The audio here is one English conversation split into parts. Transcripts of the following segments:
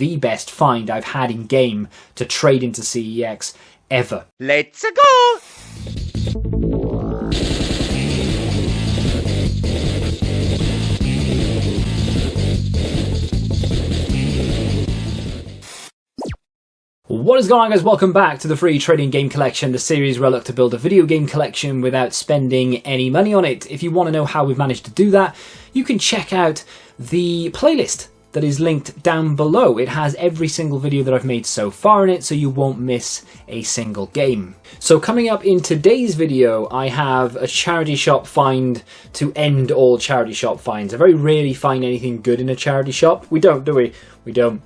the best find I've had in game to trade into CEX ever. Let's go! What is going on, guys? Welcome back to the Free Trading Game Collection, the series where I look to build a video game collection without spending any money on it. If you want to know how we've managed to do that, you can check out the playlist that is linked down below. It has every single video that I've made so far in it, so you won't miss a single game. So coming up in today's video, I have a charity shop find to end all charity shop finds. I very rarely find anything good in a charity shop. We don't, do we? We don't.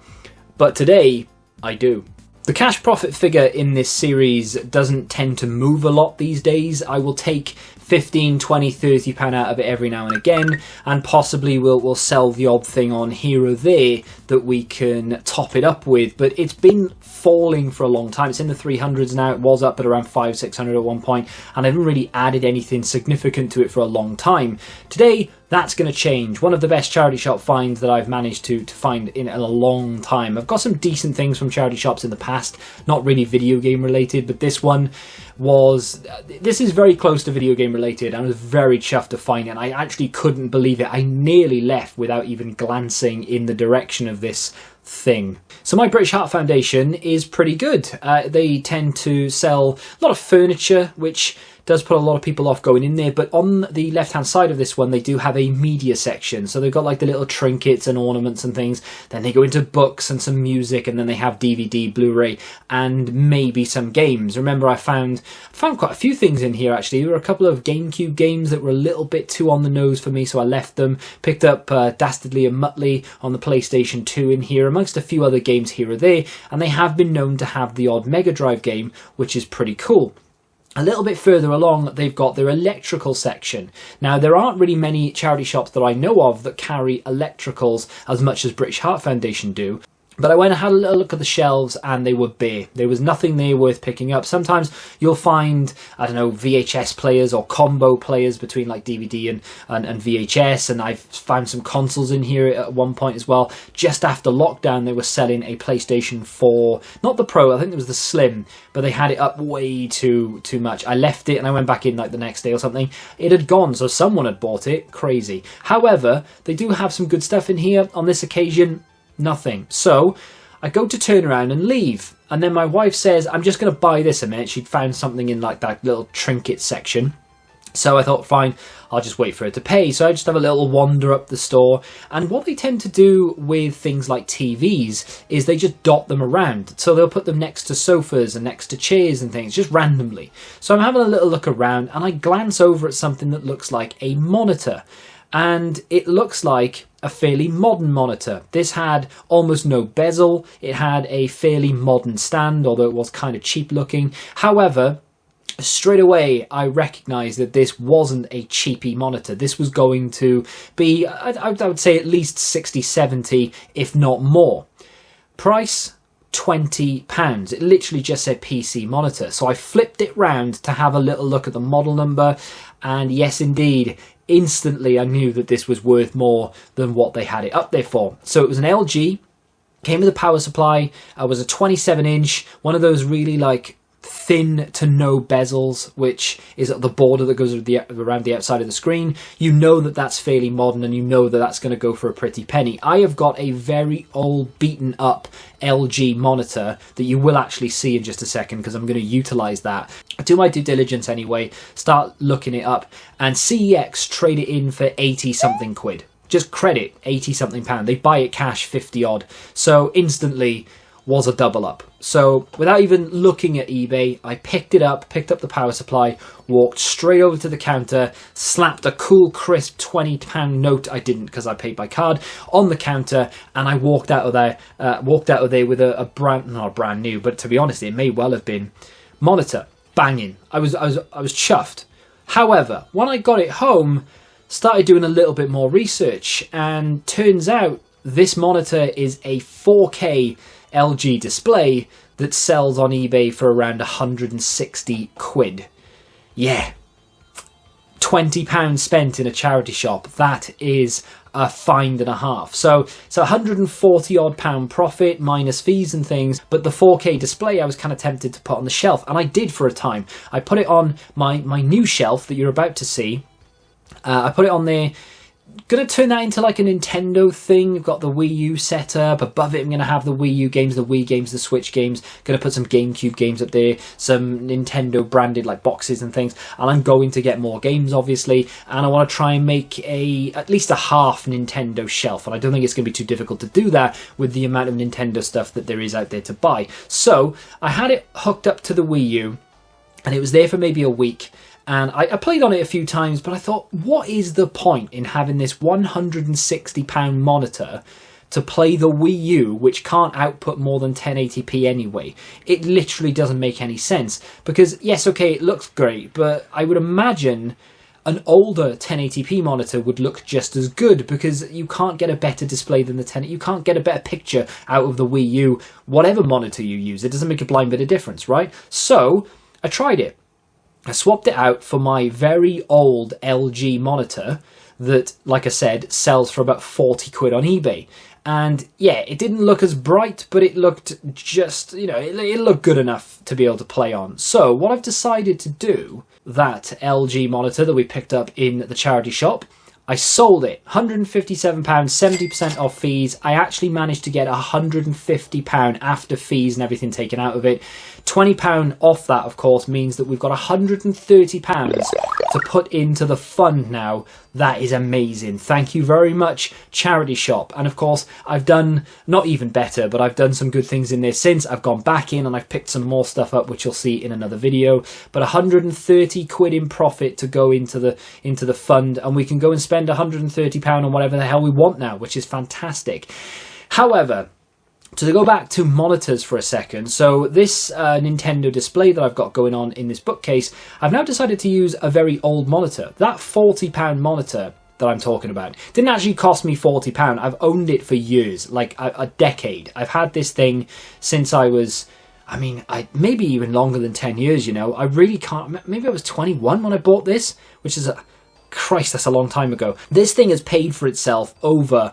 But today, I do. The cash profit figure in this series doesn't tend to move a lot these days. I will take 15, 20, 30 pound out of it every now and again, and possibly we'll sell the odd thing on here or there that we can top it up with. But it's been falling for a long time. It's in the 300s now. It was up at around 500, 600 at one point, and I haven't really added anything significant to it for a long time. Today, that's going to change. One of the best charity shop finds that I've managed to find in a long time. I've got some decent things from charity shops in the past, not really video game related, but this one this is very close to video game related. I was very chuffed to find it, and I actually couldn't believe it. I nearly left without even glancing in the direction of this thing. So my British Heart Foundation is pretty good. They tend to sell a lot of furniture, which does put a lot of people off going in there, but on the left hand side of this one they do have a media section. So they've got like the little trinkets and ornaments and things, then they go into books and some music, and then they have DVD, Blu-ray, and maybe some games. Remember, I found quite a few things in here actually. There were a couple of GameCube games that were a little bit too on the nose for me, so I left them. Picked up Dastardly and Muttley on the PlayStation 2 in here, amongst a few other games here or there, and they have been known to have the odd Mega Drive game, which is pretty cool. A little bit further along, they've got their electrical section. Now, there aren't really many charity shops that I know of that carry electricals as much as British Heart Foundation do. But I went and had a little look at the shelves, and they were bare. There was nothing there worth picking up. Sometimes you'll find, I don't know, VHS players or combo players between like DVD and VHS, and I've found some consoles in here at one point as well. Just after lockdown, they were selling a PlayStation 4, not the Pro, I think it was the Slim, but they had it up way too much. I left it and I went back in like the next day or something. It had gone, so someone had bought it. Crazy. However, they do have some good stuff in here. On this occasion, nothing. So I go to turn around and leave, and then my wife says, I'm just going to buy this a minute. She'd found something in like that little trinket section. So I thought, fine, I'll just wait for her to pay. So I just have a little wander up the store. And what they tend to do with things like TVs is they just dot them around. So they'll put them next to sofas and next to chairs and things, just randomly. So I'm having a little look around, and I glance over at something that looks like a monitor. And it looks like a fairly modern monitor. This had almost no bezel. It had a fairly modern stand, although it was kind of cheap looking. However, straight away I recognised that this wasn't a cheapy monitor. This was going to be, I would say, at least 60, 70, if not more. Price, £20. It literally just said PC monitor. So I flipped it round to have a little look at the model number, and yes indeed, instantly I knew that this was worth more than what they had it up there for. So it was an LG, came with a power supply, was a 27-inch, one of those really like thin to no bezels, which is at the border that goes around the outside of the screen. You know that that's fairly modern, and you know that that's going to go for a pretty penny. I have got a very old, beaten up LG monitor that you will actually see in just a second, because I'm going to utilise that. I do my due diligence anyway, start looking it up, and CEX trade it in for 80 something quid. Just credit 80 something pound. They buy it cash 50 odd. So instantly was a double up. So without even looking at eBay, I picked it up, picked up the power supply, walked straight over to the counter, slapped a cool crisp £20 note, I didn't because I paid by card, on the counter, and I walked out of there with a not brand new, but to be honest, it may well have been, monitor. Banging. I was chuffed. However, when I got it home, started doing a little bit more research, and turns out this monitor is a 4K LG display that sells on eBay for around 160 quid. Yeah. £20 spent in a charity shop. That is a find and a half. So it's £140 odd profit minus fees and things, but the 4K display I was kind of tempted to put on the shelf, and I did for a time. I put it on my new shelf that you're about to see. I put it on there. Gonna turn that into like a Nintendo thing. I've got the Wii U set up. Above it, I'm gonna have the Wii U games, the Wii games, the Switch games. Gonna put some GameCube games up there, some Nintendo branded like boxes and things. And I'm going to get more games, obviously. And I want to try and make at least a half Nintendo shelf. And I don't think it's gonna be too difficult to do that with the amount of Nintendo stuff that there is out there to buy. So I had it hooked up to the Wii U, and it was there for maybe a week. And I played on it a few times, but I thought, what is the point in having this £160 monitor to play the Wii U, which can't output more than 1080p anyway? It literally doesn't make any sense. Because, yes, okay, it looks great, but I would imagine an older 1080p monitor would look just as good, because you can't get a better display than the 10. You can't get a better picture out of the Wii U, whatever monitor you use. It doesn't make a blind bit of difference, right? So I tried it. I swapped it out for my very old LG monitor that, like I said, sells for about 40 quid on eBay. And yeah, it didn't look as bright, but it looked just, it looked good enough to be able to play on. So what I've decided to do, that LG monitor that we picked up in the charity shop, I sold it, £157, 70% off fees. I actually managed to get £150 after fees and everything taken out of it. £20 off that, of course, means that we've got £130 to put into the fund now. That is amazing. Thank you very much, charity shop. And of course, I've done not even better, but I've done some good things in there since. I've gone back in and I've picked some more stuff up, which you'll see in another video. But 130 quid in profit to go into the fund, and we can go and spend £130 on whatever the hell we want now, which is fantastic. However, to go back to monitors for a second, so this Nintendo display that I've got going on in this bookcase, I've now decided to use a very old monitor. That £40 monitor that I'm talking about didn't actually cost me £40. I've owned it for years, like a decade. I've had this thing since I was, maybe even longer than 10 years, I really can't, maybe I was 21 when I bought this, which is, Christ, that's a long time ago. This thing has paid for itself over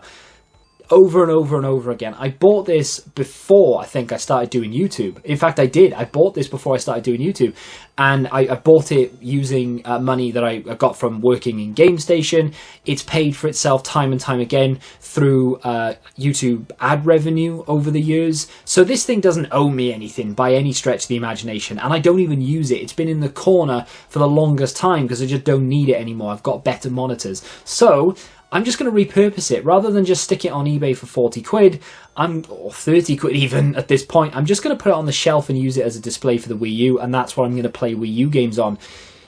and over and over again. I bought this before I think I started doing YouTube. In fact, I did. I bought this before I started doing YouTube, and I bought it using money that I got from working in GameStation. It's paid for itself time and time again through YouTube ad revenue over the years. So this thing doesn't owe me anything by any stretch of the imagination, and I don't even use it. It's been in the corner for the longest time because I just don't need it anymore. I've got better monitors. So I'm just going to repurpose it. Rather than just stick it on eBay for 40 quid, or 30 quid even at this point, I'm just going to put it on the shelf and use it as a display for the Wii U, and that's what I'm going to play Wii U games on.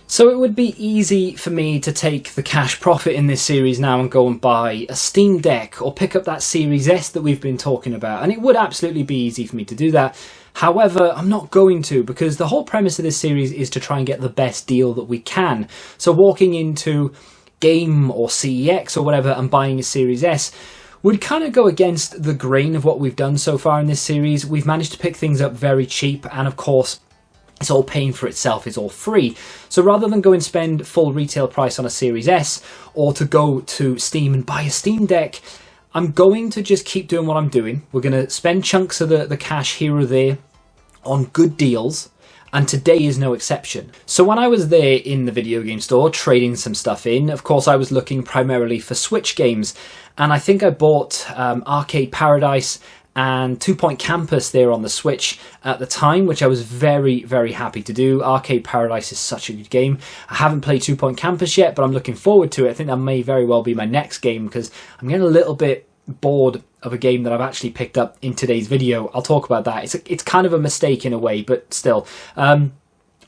So it would be easy for me to take the cash profit in this series now and go and buy a Steam Deck or pick up that Series S that we've been talking about, and it would absolutely be easy for me to do that. However, I'm not going to, because the whole premise of this series is to try and get the best deal that we can. So walking into Game or CEX or whatever and buying a Series S would kind of go against the grain of what we've done so far in this series. We've managed to pick things up very cheap, and of course it's all paying for itself, it's all free. So rather than go and spend full retail price on a Series S, or to go to Steam and buy a Steam Deck, I'm going to just keep doing what I'm doing. We're going to spend chunks of the cash here or there on good deals, and today is no exception. So when I was there in the video game store trading some stuff in, of course I was looking primarily for Switch games, and I think I bought Arcade Paradise and 2 Point Campus there on the Switch at the time, which I was very, very happy to do. Arcade Paradise is such a good game. I haven't played 2 Point Campus yet, but I'm looking forward to it. I think that may very well be my next game, because I'm getting a little bit bored of a game that I've actually picked up in today's video. I'll talk about that. It's kind of a mistake in a way, but still. I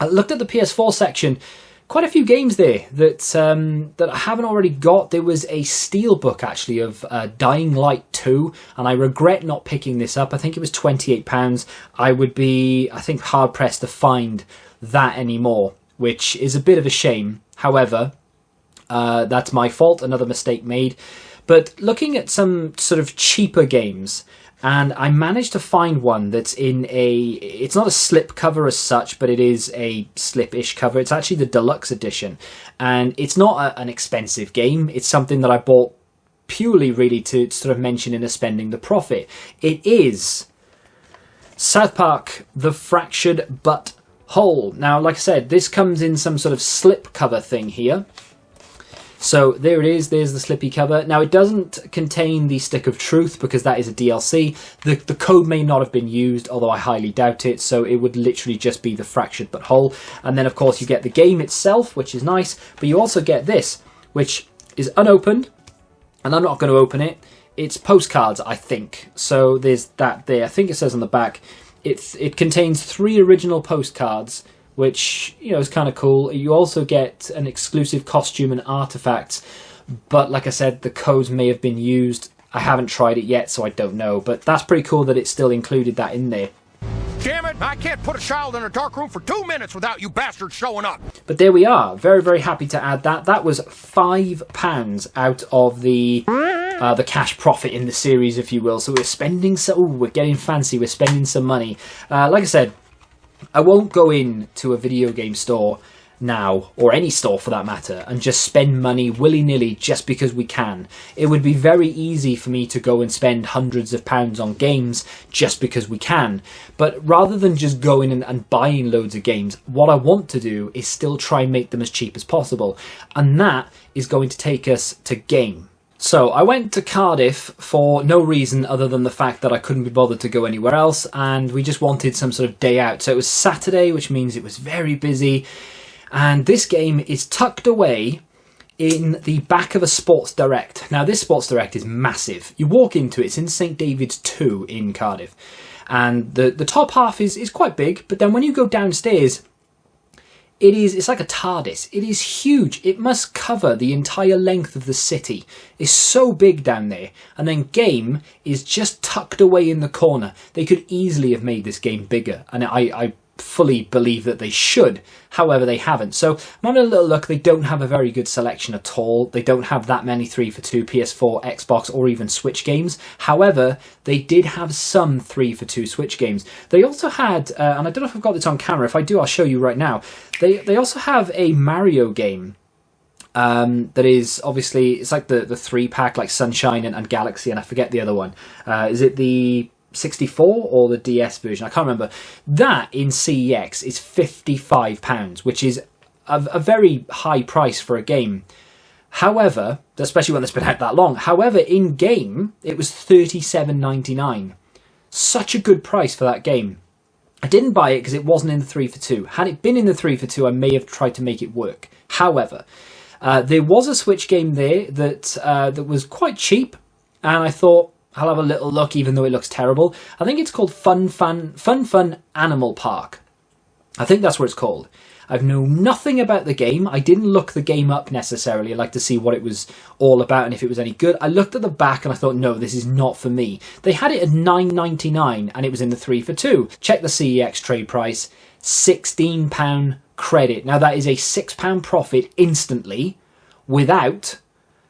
looked at the PS4 section. Quite a few games there that I haven't already got. There was a steelbook actually of Dying Light 2, and I regret not picking this up. I think it was £28. I would be, I think, hard pressed to find that anymore, which is a bit of a shame. However, that's my fault, another mistake made. But looking at some sort of cheaper games, And I managed to find one that's in it's not a slip cover as such, but it is a slip-ish cover. It's actually the deluxe edition. And it's not an expensive game. It's something that I bought purely really to sort of mention in a spending the profit. It is South Park: The Fractured But Whole. Now, like I said, this comes in some sort of slip cover thing here. So there it is, there's the slippy cover. Now it doesn't contain the Stick of Truth because that is a DLC. The code may not have been used, although I highly doubt it, so it would literally just be the Fractured But Whole. And then of course you get the game itself, which is nice, but you also get this, which is unopened, and I'm not going to open it. It's postcards, I think. So there's that there. I think it says on the back, it contains 3 original postcards, which, you know, is kind of cool. You also get an exclusive costume and artifacts, but like I said, the codes may have been used. I haven't tried it yet, so I don't know, but that's pretty cool that it still included that in there. Damn it, I can't put a child in a dark room for 2 minutes without you bastards showing up. But there we are. Very, very happy to add that. That was £5 out of the cash profit in the series, if you will. So we're spending we're getting fancy. We're spending some money. Like I said, I won't go into a video game store now, or any store for that matter, and just spend money willy-nilly just because we can. It would be very easy for me to go and spend hundreds of pounds on games just because we can. But rather than just going and buying loads of games, what I want to do is still try and make them as cheap as possible. And that is going to take us to Game. So I went to Cardiff for no reason other than the fact that I couldn't be bothered to go anywhere else, and we just wanted some sort of day out. So it was Saturday, which means it was very busy, and this game is tucked away in the back of a Sports Direct. Now this Sports Direct is massive. You walk into it, it's in St David's 2 in Cardiff, and the top half is quite big, but then when you go downstairs, it's like a TARDIS. It is huge. It must cover the entire length of the city. It's so big down there. And then Game is just tucked away in the corner. They could easily have made this game bigger, and I fully believe that they should. However, they haven't. So I'm having a little look. They don't have a very good selection at all. They don't have that many 3-for-2 PS4, Xbox, or even Switch games. However, they did have some 3-for-2 Switch games. They also had, and I don't know if I've got this on camera. If I do, I'll show you right now. They also have a Mario game. That is obviously, it's like the 3-pack, like Sunshine and Galaxy, and I forget the other one. Is it the 64 or the DS version? I can't remember. That in CEX is £55, which is a very high price for a game. However, especially when it's been out that long. However, in Game, it was $37.99. Such a good price for that game. I didn't buy it because it wasn't in the 3-for-2. Had it been in the 3-for-2, I may have tried to make it work. However, there was a Switch game there that was quite cheap, and I thought, I'll have a little look, even though it looks terrible. I think it's called Fun Animal Park. I think that's what it's called. I've known nothing about the game. I didn't look the game up necessarily. I'd like to see what it was all about and if it was any good. I looked at the back and I thought, no, this is not for me. They had it at $9.99 and it was in the 3-for-2. Check the CEX trade price, £16 credit. Now that is a £6 profit instantly, without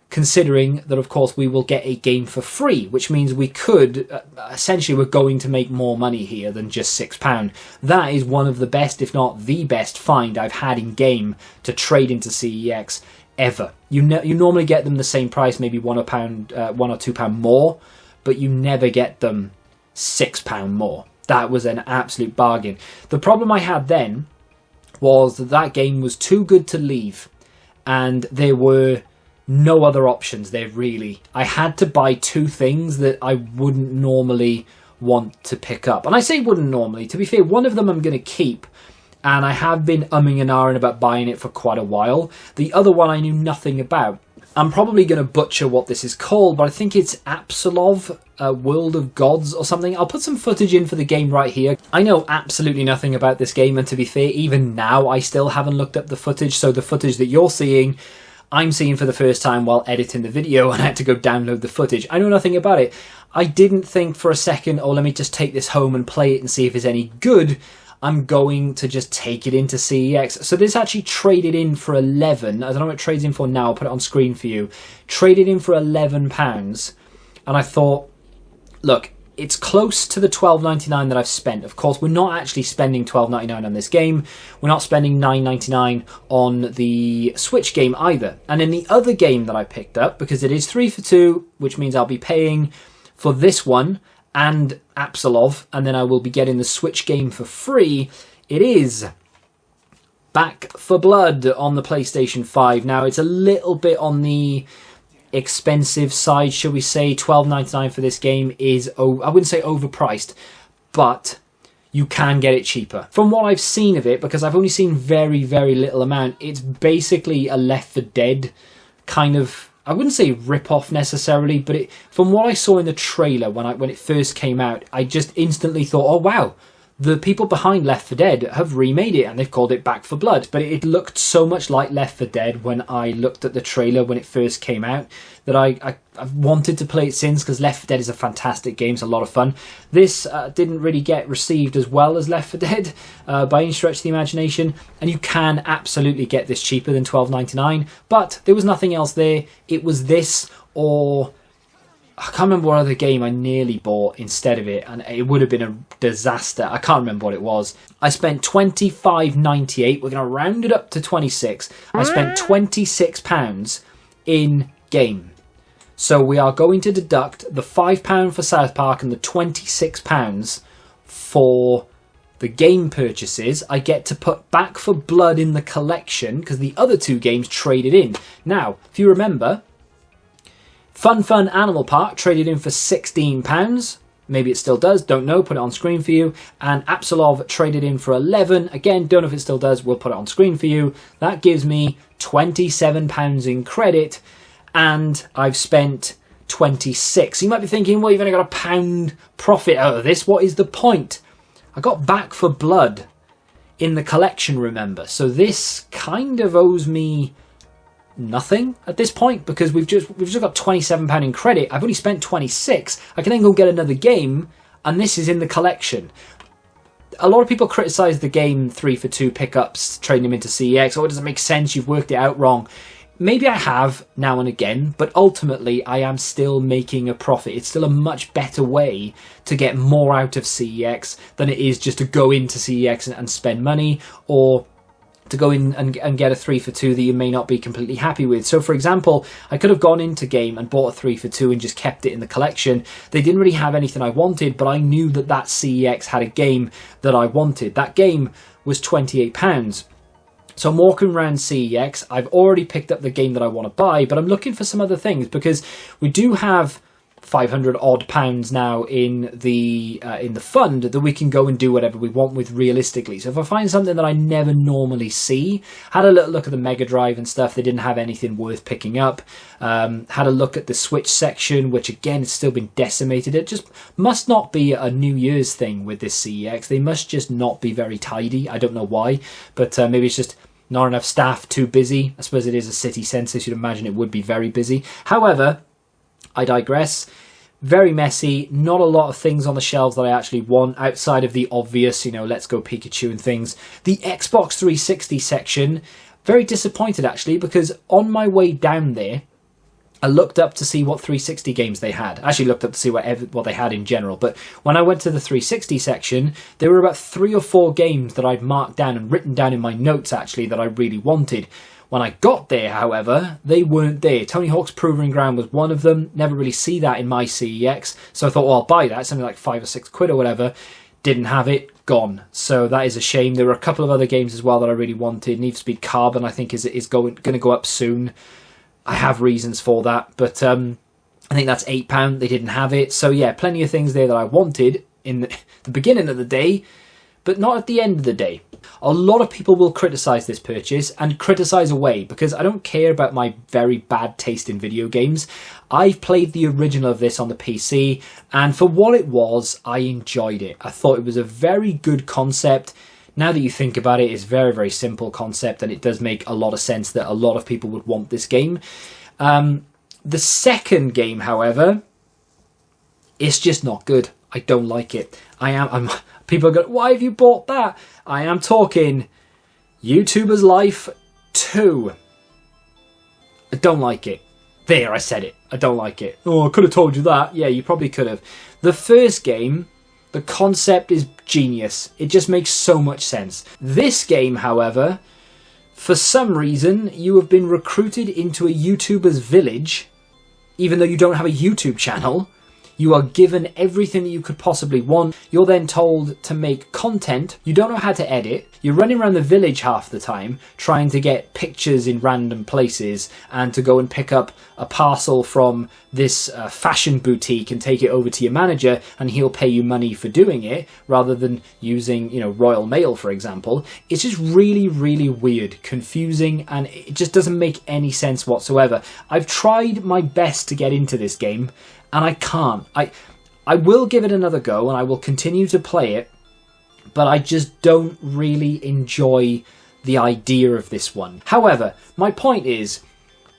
considering that, of course, we will get a game for free, which means we could, essentially, we're going to make more money here than just £6. That is one of the best, if not the best, find I've had in game to trade into CEX ever. You normally get them the same price, maybe £1 or £2 more, but you never get them £6 more. That was an absolute bargain. The problem I had then was that game was too good to leave, and there were no other options there, really. I had to buy 2 things that I wouldn't normally want to pick up. And I say wouldn't normally. To be fair, one of them I'm going to keep, and I have been umming and ahhing about buying it for quite a while. The other one I knew nothing about. I'm probably going to butcher what this is called, but I think it's Absolov, World of Gods or something. I'll put some footage in for the game right here. I know absolutely nothing about this game, and to be fair, even now I still haven't looked up the footage, so the footage that you're seeing, I'm seeing for the first time while editing the video, and I had to go download the footage. I know nothing about it. I didn't think for a second, oh, let me just take this home and play it and see if it's any good. I'm going to just take it into CEX. So this actually traded in for 11. I don't know what it trades in for now. I'll put it on screen for you. Traded in for £11. And I thought, look, it's close to the $12.99 that I've spent. Of course, we're not actually spending $12.99 on this game. We're not spending $9.99 on the Switch game either. And in the other game that I picked up, because it is 3 for 2, which means I'll be paying for this one and Absolov, and then I will be getting the Switch game for free, it is Back 4 Blood on the PlayStation 5. Now, it's a little bit on the expensive side, shall we say. $12.99 for this game is, I wouldn't say overpriced, but you can get it cheaper. From what I've seen of it, because I've only seen very, very little amount, it's basically a Left 4 Dead kind of, I wouldn't say rip-off necessarily, but from what I saw in the trailer when it first came out, I just instantly thought, oh wow, the people behind Left 4 Dead have remade it and they've called it Back 4 Blood. But it looked so much like Left 4 Dead when I looked at the trailer when it first came out that I've wanted to play it since, because Left 4 Dead is a fantastic game. It's a lot of fun. This didn't really get received as well as Left 4 Dead by any stretch of the imagination. And you can absolutely get this cheaper than $12.99. But there was nothing else there. It was this, or I can't remember what other game I nearly bought instead of it, and it would have been a disaster. I can't remember what it was. I spent $25.98. We're going to round it up to 26. I spent £26 in game. So we are going to deduct the £5 for South Park and the £26 for the game purchases. I get to put Back 4 Blood in the collection because the other two games traded in. Now, if you remember, Fun Fun Animal Park traded in for £16. Maybe it still does, don't know, put it on screen for you. And Absolov traded in for $11. Again, don't know if it still does, we'll put it on screen for you. That gives me £27 in credit, and I've spent 26. You might be thinking, well, you've only got £1 profit out of this. What is the point? I got Back 4 Blood in the collection, remember. So this kind of owes me nothing at this point, because we've just got £27 in credit. I've only spent 26. I can then go get another game, and this is in the collection. A lot of people criticise the game 3 for 2 pickups, trading them into CEX. Oh, it doesn't make sense, you've worked it out wrong. Maybe I have now and again, but ultimately I am still making a profit. It's still a much better way to get more out of CEX than it is just to go into CEX and spend money, or to go in and get a 3 for 2 that you may not be completely happy with. So for example, I could have gone into game and bought a 3 for 2 and just kept it in the collection. They didn't really have anything I wanted, but I knew that CEX had a game that I wanted. That game was £28. So I'm walking around CEX. I've already picked up the game that I want to buy, but I'm looking for some other things, because we do have 500 odd pounds now in the fund that we can go and do whatever we want with realistically. So if I find something that I never normally see, had a little look at the Mega Drive and stuff, they didn't have anything worth picking up. Had a look at the Switch section, which again has still been decimated. It just must not be a New Year's thing with this CEX. They must just not be very tidy. I don't know why, but maybe it's just not enough staff, too busy. I suppose it is a city centre, so you'd imagine it would be very busy. However, I digress. Very messy, not a lot of things on the shelves that I actually want, outside of the obvious, Let's Go Pikachu and things. The Xbox 360 section, very disappointed actually, because on my way down there, I looked up to see what 360 games they had. I actually looked up to see what they had in general, but when I went to the 360 section, there were about 3 or 4 games that I'd marked down and written down in my notes actually that I really wanted. When I got there, however, they weren't there. Tony Hawk's Proving Ground was one of them. Never really see that in my CEX. So I thought, well, I'll buy that. Something like £5 or £6 or whatever. Didn't have it. Gone. So that is a shame. There were a couple of other games as well that I really wanted. Need for Speed Carbon, I think, is going to go up soon. I have reasons for that. But I think that's £8. They didn't have it. So yeah, plenty of things there that I wanted in the beginning of the day, but not at the end of the day. A lot of people will criticise this purchase, and criticise away, because I don't care about my very bad taste in video games. I've played the original of this on the PC, and for what it was, I enjoyed it. I thought it was a very good concept. Now that you think about it, it's a very, very simple concept, and it does make a lot of sense that a lot of people would want this game. The second game, however, it's just not good. I don't like it. People go, why have you bought that? I am talking YouTuber's Life 2. I don't like it. There, I said it. I don't like it. Oh, I could have told you that. Yeah, you probably could have. The first game, the concept is genius. It just makes so much sense. This game, however, for some reason, you have been recruited into a YouTuber's village, even though you don't have a YouTube channel. You are given everything that you could possibly want. You're then told to make content. You don't know how to edit. You're running around the village half the time trying to get pictures in random places and to go and pick up a parcel from this fashion boutique and take it over to your manager, and he'll pay you money for doing it rather than using, Royal Mail, for example. It's just really, really weird, confusing, and it just doesn't make any sense whatsoever. I've tried my best to get into this game, and I can't. I will give it another go, and I will continue to play it, but I just don't really enjoy the idea of this one. However, my point is,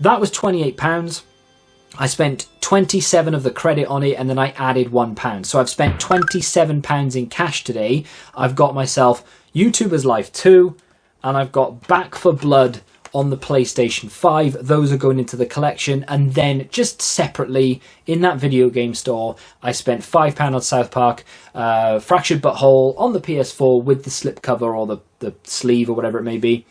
that was £28. I spent 27 of the credit on it, and then I added £1. So I've spent £27 in cash today. I've got myself YouTuber's Life 2, and I've got Back 4 Blood on the PlayStation 5. Those are going into the collection, and then just separately in that video game store I spent £5 on South Park Fractured But Whole on the PS4 with the slipcover or the sleeve or whatever it may be.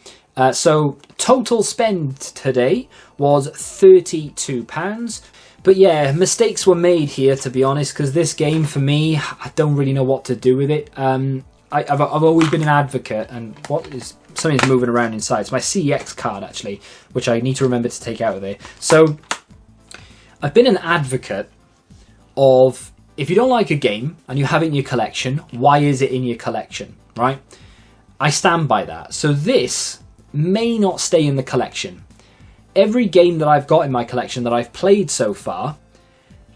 So total spend today was £32. But yeah, mistakes were made here, to be honest, because this game for me, I don't really know what to do with it. I've always been an advocate, and something's moving around inside. It's my CEX card, actually, which I need to remember to take out of there. So I've been an advocate of, if you don't like a game and you have it in your collection, why is it in your collection, right? I stand by that. So this may not stay in the collection. Every game that I've got in my collection that I've played so far,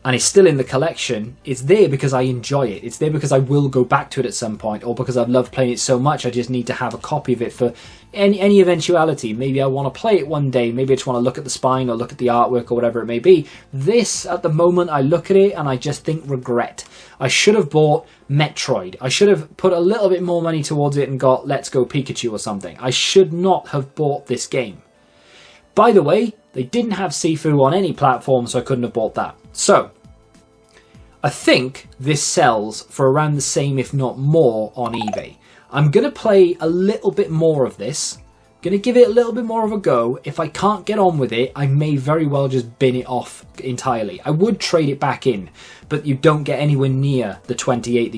and it's still in the collection, it's there because I enjoy it. It's there because I will go back to it at some point, or because I've loved playing it so much I just need to have a copy of it for any eventuality. Maybe I want to play it one day. Maybe I just want to look at the spine or look at the artwork or whatever it may be. This, at the moment, I look at it and I just think regret. I should have bought Metroid. I should have put a little bit more money towards it and got Let's Go Pikachu or something. I should not have bought this game. By the way, they didn't have Sifu on any platform, so I couldn't have bought that. So, I think this sells for around the same, if not more, on eBay. I'm going to play a little bit more of this. Going to give it a little bit more of a go. If I can't get on with it, I may very well just bin it off entirely. I would trade it back in, but you don't get anywhere near the 28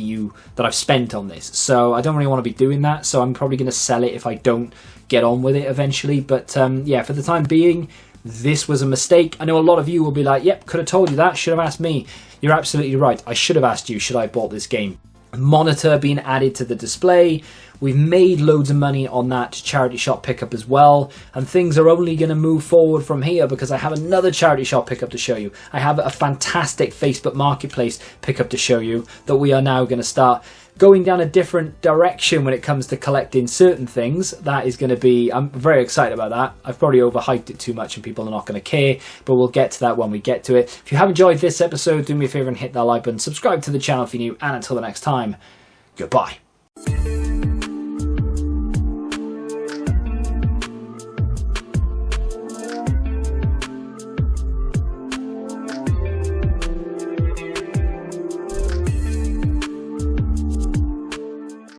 that I've spent on this. So I don't really want to be doing that. So I'm probably going to sell it if I don't get on with it eventually. But yeah, for the time being, this was a mistake. I know a lot of you will be like, yep, could have told you that, should have asked me. You're absolutely right. I should have asked you, should I have bought this game? Monitor being added to the display. We've made loads of money on that charity shop pickup as well, and things are only going to move forward from here because I have another charity shop pickup to show you. I have a fantastic Facebook Marketplace pickup to show you that we are now going to start going down a different direction when it comes to collecting certain things. That is going to be, I'm very excited about that. I've probably overhyped it too much and people are not going to care, but we'll get to that when we get to it. If you have enjoyed this episode, do me a favor and hit that like button, subscribe to the channel if you're new, and until the next time, goodbye.